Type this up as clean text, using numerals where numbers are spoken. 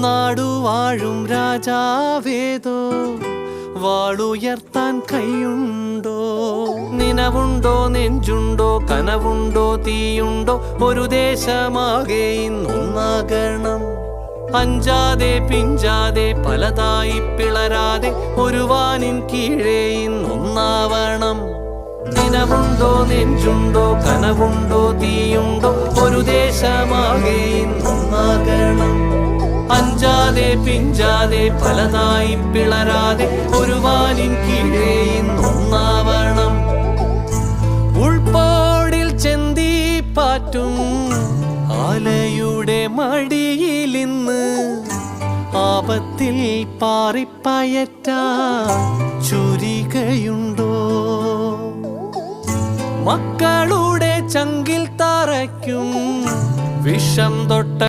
നാടുവാഴും രാജാവേതോ വാളുയർത്താൻ കൈയുണ്ടോ? നിനവുണ്ടോ, നെഞ്ചുണ്ടോ, കനവുണ്ടോ, തീയുണ്ടോ? ഒരു ദേശമാകെ ഇന്നൊന്നാകണം. അഞ്ചാതെ പിഞ്ചാതെ പലതായി പിളരാതെ ഒരു വാനിൻ കീഴേ ഇന്നൊന്നാവണം. നിനവുണ്ടോ, നെഞ്ചുണ്ടോ, കനവുണ്ടോ, തീയുണ്ടോ? ഒരു ദേശമാകെ ഇന്നൊന്നാകണം. അഞ്ചാതെ പിഞ്ചാതെ പലതായി പിളരാതെ ഒരു വാനിൻ കീഴേ ഇന്നൊന്നാവണം. ഉൾപ്പോടിൽ ചെന്തി പാറ്റും ആലയുടെ മടിയിലിന്ന് ആപത്തിൽ പാറിപ്പയറ്റാ ചുരികയുണ്ടോ? മക്കളുടെ ചങ്കിൽ തറയ്ക്കും വിഷം